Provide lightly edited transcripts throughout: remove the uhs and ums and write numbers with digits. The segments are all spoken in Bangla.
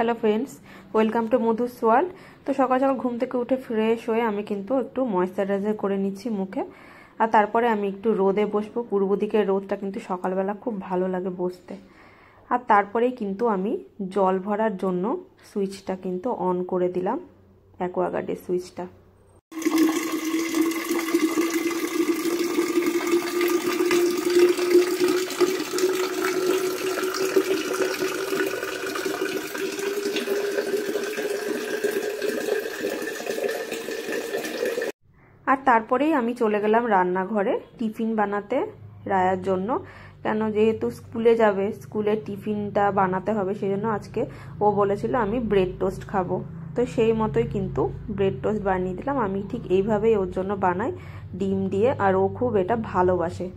Hello friends, welcome to Madhu's world. তো সকাল সকাল ঘুম থেকে উঠে ফ্রেশ হয়ে আমি কিন্তু একটু ময়েশ্চারাইজার করে নিচ্ছি মুখে। আর তারপরে আমি একটু রোদে বসবো। পূর্ব দিকের রোদটা কিন্তু সকালবেলা খুব ভালো লাগে বসতে। আর তারপরেই কিন্তু আমি জল ভরার জন্য সুইচটা কিন্তু অন করে দিলাম, অ্যাকোয়াগার্ডের সুইচটা। আর তারপরেই আমি চলে গেলাম রান্নাঘরে টিফিন বানাতে রায়ার জন্য। কেন, যেহেতু স্কুলে যাবে, স্কুলের টিফিনটা বানাতে হবে, সেই জন্য আজকে ও বলেছিল আমি ব্রেড টোস্ট খাবো। তো সেই মতোই কিন্তু ব্রেড টোস্ট বানিয়ে দিলাম। আমি ঠিক এইভাবেই ওর জন্য বানাই, ডিম দিয়ে। আর ও খুব এটা ভালোবাসে,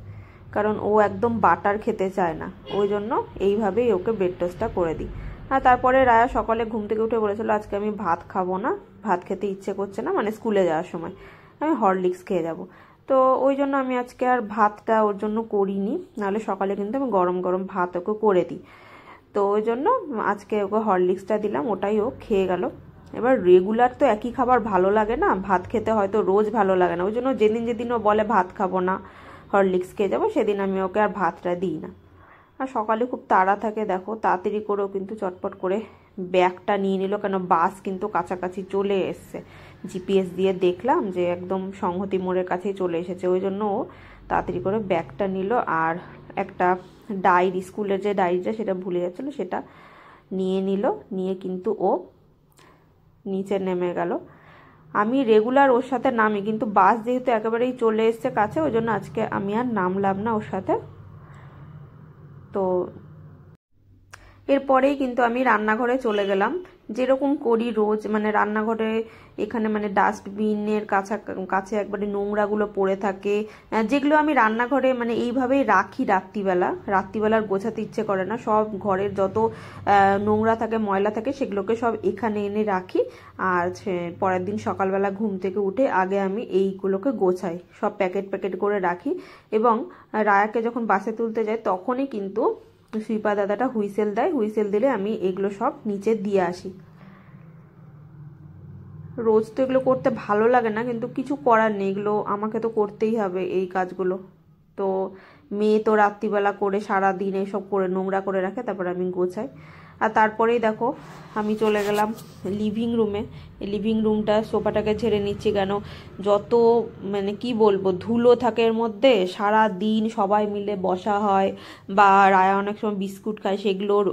কারণ ও একদম বাটার খেতে চায় না, ওই জন্য এইভাবেই ওকে ব্রেড টোস্টটা করে দিই। আর তারপরে রায়া সকালে ঘুম থেকে উঠে বলেছিল আজকে আমি ভাত খাবো না, ভাত খেতে ইচ্ছে করছে না, মানে স্কুলে যাওয়ার সময় আমি হরলিক্স খেয়ে যাব। তো ওই জন্য আমি আজকে আর ভাতটা ওর জন্য করিনি, নাহলে সকালে কিন্তু আমি গরম গরম ভাত ওকে করে দিই। তো ওই জন্য আজকে ওকে হরলিক্সটা দিলাম, ওটাই ও খেয়ে গেল। এবার রেগুলার তো একই খাবার ভালো লাগে না, ভাত খেতে হয়তো রোজ ভালো লাগে না, ওই জন্য যেদিন যেদিন ও বলে ভাত খাবো না, হরলিক্স খেয়ে যাবো, সেদিন আমি ওকে আর ভাতটা দিই না। আর সকালে খুব তাড়া থাকে, দেখো তাড়াতাড়ি করেও কিন্তু চটপট করে ব্যাগটা নিয়ে নিল, কেন বাস কিন্তু কাছাকাছি চলে এসছে। জিপিএস দিয়ে দেখলাম যে একদম সংহতি মোড়ের কাছেই চলে এসেছে, ওই জন্য ও তাড়াতাড়ি করে ব্যাগটা নিল। আর একটা ডায়েরি, স্কুলের যে ডায়েরিটা সেটা ভুলে যাচ্ছিলো, সেটা নিয়ে নিল, নিয়ে কিন্তু ও নিচে নেমে গেল। আমি রেগুলার ওর সাথে নামি, কিন্তু বাস যেহেতু একেবারেই চলে এসছে কাছে, ওই জন্য আজকে আমি আর নামলাম না ওর সাথে। তো এরপরেই কিন্তু আমি রান্নাঘরে চলে গেলাম, যেরকম করি রোজ। মানে রান্নাঘরে এখানে মানে ডাস্টবিনের কাছে একবারে নোংরাগুলো পড়ে থাকে, যেগুলো আমি রান্নাঘরে মানে এইভাবেই রাখি। রাত্রিবেলার গোছাতে ইচ্ছে করে না, সব ঘরের যত নোংরা থাকে, ময়লা থাকে, সেগুলোকে সব এখানে এনে রাখি। আর পরের দিন সকালবেলা ঘুম থেকে উঠে আগে আমি এইগুলোকে গোছাই, সব প্যাকেট প্যাকেট করে রাখি। এবং রায়াকে যখন বাসে তুলতে যাই তখনই কিন্তু সুইপার দাদাটা হুইসেল দেয়, হুইসেল দিলে আমি এগুলো সব নিচে দিয়ে আসি। রোজ তো এগুলো করতে ভালো লাগে না, কিন্তু কিছু করার নেই, এগুলো আমাকে তো করতেই হবে এই কাজগুলো। তো মেয়ে তো রাত্রিবেলা করে সারা দিন এসব করে নোংরা করে রাখে, তারপর আমি গোছাই। আর তারপরেই দেখো আমি চলে গেলাম লিভিং রুমে। লিভিং রুমটা সোফাটাকে ঝেড়ে নিচ্ছি, কেন যত মানে কি বলবো ধুলো থাকে এর মধ্যে, সারা দিন সবাই মিলে বসা হয়, বা রায়া অনেক সময় বিস্কুট খায়, সেগুলোর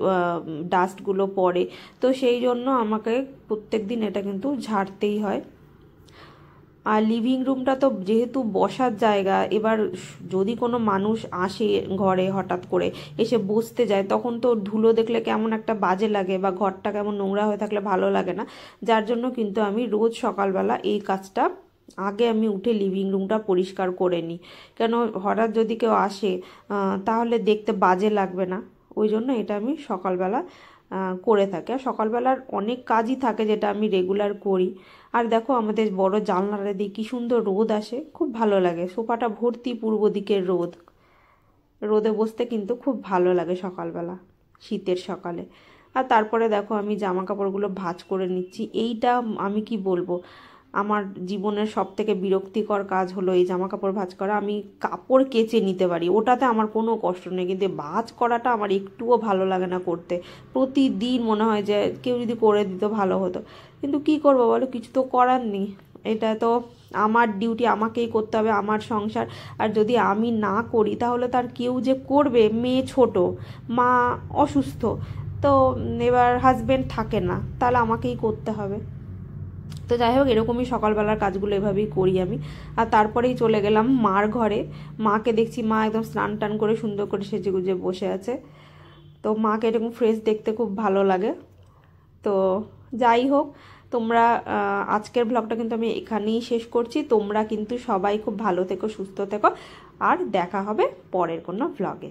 ডাস্টগুলো পড়ে। তো সেই জন্য আমাকে প্রত্যেক দিন এটা কিন্তু ঝাড়তেই হয়। আর লিভিং রুমটা তো যেহেতু বসার জায়গা, এবার যদি কোনো মানুষ আসে ঘরে হঠাৎ করে এসে বসতে যায়, তখন তো ধুলো দেখলে কেমন একটা বাজে লাগে, বা ঘরটা কেমন নোংরা হয়ে থাকলে ভালো লাগে না। যার জন্য কিন্তু আমি রোজ সকালবেলা এই কাজটা আগে আমি উঠে লিভিং রুমটা পরিষ্কার করে নিই, কেন হঠাৎ যদি কেউ আসে তাহলে দেখতে বাজে লাগবে না, ওই জন্য এটা আমি সকালবেলা করে থাকি। আর সকালবেলার অনেক কাজই থাকে যেটা আমি রেগুলার করি। আর দেখো আমাদের বড় জানলাটা দিয়ে কি সুন্দর রোদ আসে, খুব ভালো লাগে। সোফাটা ভর্তি পূর্ব দিকের রোদ, রোদে বসতে কিন্তু খুব ভালো লাগে সকালবেলা, শীতের সকালে। আর তারপরে দেখো আমি জামা কাপড়গুলো ভাঁজ করে নিচ্ছি। এইটা আমি কি বলবো, আমার জীবনের সব থেকে বিরক্তিকর কাজ হলো এই জামা কাপড় ভাঁজ করা। আমি কাপড় কেচে নিতে পারি, ওটাতে আমার কোনো কষ্ট নেই, কিন্তু ভাঁজ করাটা আমার একটুও ভালো লাগে না করতে। প্রতিদিন মনে হয় যে কেউ যদি করে দিত ভালো হতো, কিন্তু কি করবো বলো, কিছু তো করার নেই। এটা তো আমার ডিউটি, আমাকেই করতে হবে, আমার সংসার। আর যদি আমি না করি তাহলে তার কেউ যে করবে, মেয়ে ছোট, মা অসুস্থ, তো এবার হাজবেন্ড থাকে না, তাহলে আমাকেই করতে হবে। তো যাই হোক, এরকমই সকালবেলার কাজগুলো এভাবেই করি আমি। আর তারপরেই চলে গেলাম মার ঘরে। মাকে দেখছি মা একদম স্নান টান করে সুন্দর করে সেজে গুজে বসে আছে। তো মাকে এরকম ফ্রেশ দেখতে খুব ভালো লাগে। তো যাই হোক, তোমরা আজকের ব্লগটা কিন্তু আমি এখানেই শেষ করছি। তোমরা কিন্তু সবাই খুব ভালো থেকো, সুস্থ থেকো, আর দেখা হবে পরের কোনো ব্লগে।